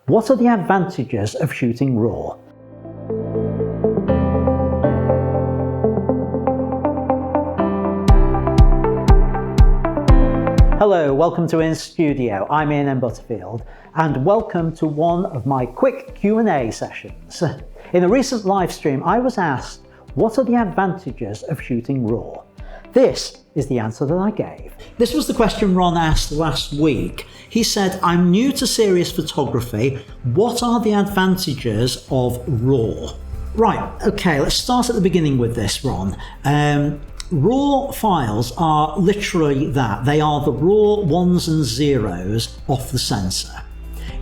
What are the advantages of shooting RAW? Hello, welcome to iansstudio. I'm Ian Butterfield, and welcome to one of my quick Q&A sessions. In a recent live stream, I was asked, what are the advantages of shooting RAW? This is the answer that I gave. This was the question Ron asked last week. He said, I'm new to serious photography. What are the advantages of RAW? Right, okay, let's start at the beginning with this, Ron. RAW files are literally that. They are the raw ones and zeros off the sensor.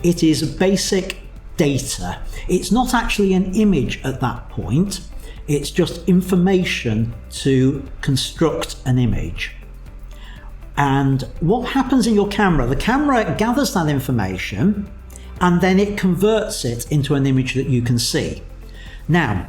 It is basic data. It's not actually an image at that point. It's just information to construct an image. And what happens in your camera? The camera gathers that information and then it converts it into an image that you can see. Now,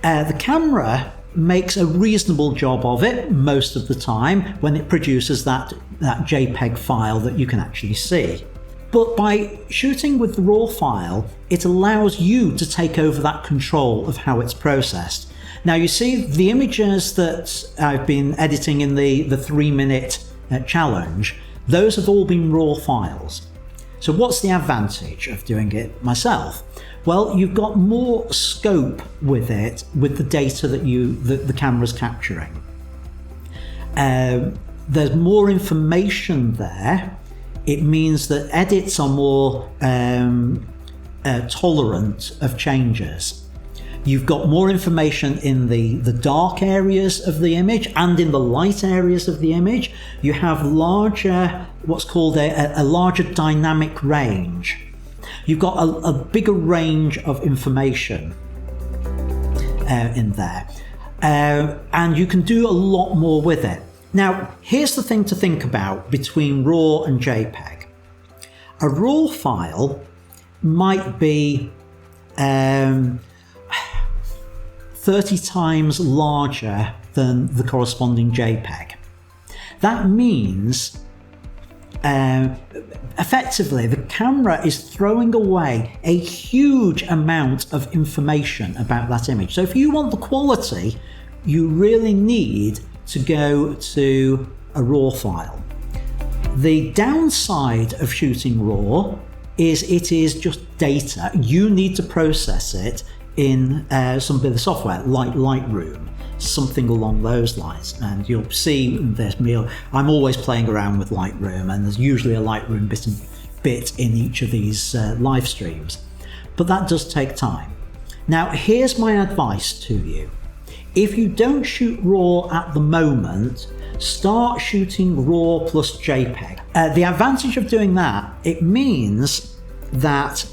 the camera makes a reasonable job of it most of the time when it produces that JPEG file that you can actually see. But by shooting with the RAW file, it allows you to take over that control of how it's processed. Now you see the images that I've been editing in the 3-minute challenge, those have all been RAW files. So what's the advantage of doing it myself? Well, you've got more scope with it, with the data that the camera's capturing. There's more information there. It means that edits are more tolerant of changes. You've got more information in the dark areas of the image and in the light areas of the image. You have larger, what's called a larger dynamic range. You've got a bigger range of information in there. And you can do a lot more with it. Now, here's the thing to think about between RAW and JPEG. A RAW file might be 30 times larger than the corresponding JPEG. That means effectively the camera is throwing away a huge amount of information about that image. So if you want the quality, you really need to go to a RAW file. The downside of shooting RAW is it is just data. You need to process it in some bit of software like Lightroom, something along those lines. And you'll see this. I'm always playing around with Lightroom, and there's usually a Lightroom bit in each of these live streams. But that does take time. Now, here's my advice to you. If you don't shoot RAW at the moment, start shooting RAW plus JPEG. The advantage of doing that, it means that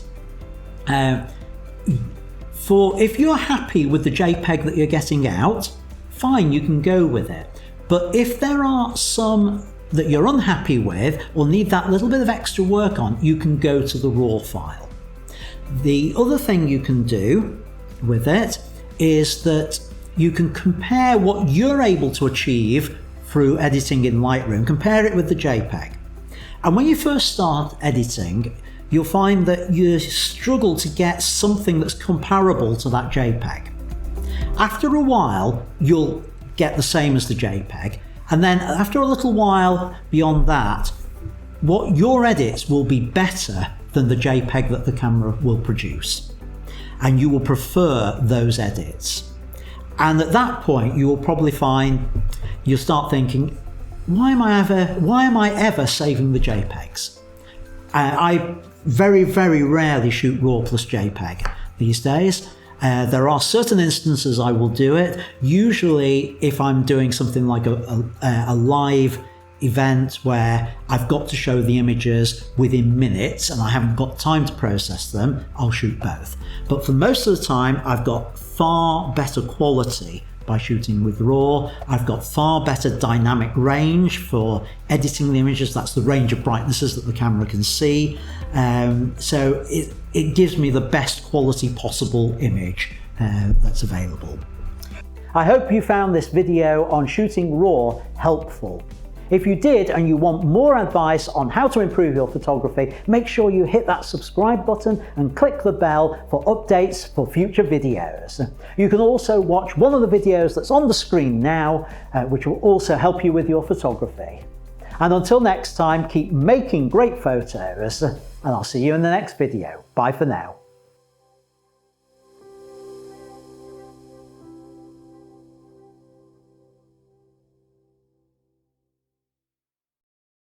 if you're happy with the JPEG that you're getting out, fine, you can go with it. But if there are some that you're unhappy with or need that little bit of extra work on, you can go to the RAW file. The other thing you can do with it is that you can compare what you're able to achieve through editing in Lightroom, compare it with the JPEG. And when you first start editing, you'll find that you struggle to get something that's comparable to that JPEG. After a while, you'll get the same as the JPEG. And then after a little while beyond that, what your edits will be better than the JPEG that the camera will produce. And you will prefer those edits. And at that point, you will probably find, you'll start thinking, why am I ever saving the JPEGs? I very, very rarely shoot RAW plus JPEG these days. There are certain instances I will do it. Usually, if I'm doing something like a live event where I've got to show the images within minutes and I haven't got time to process them, I'll shoot both. But for most of the time, I've got far better quality by shooting with RAW. I've got far better dynamic range for editing the images. That's the range of brightnesses that the camera can see. So it gives me the best quality possible image that's available. I hope you found this video on shooting RAW helpful. If you did and you want more advice on how to improve your photography, make sure you hit that subscribe button and click the bell for updates for future videos. You can also watch one of the videos that's on the screen now, which will also help you with your photography. And until next time, keep making great photos, and I'll see you in the next video. Bye for now.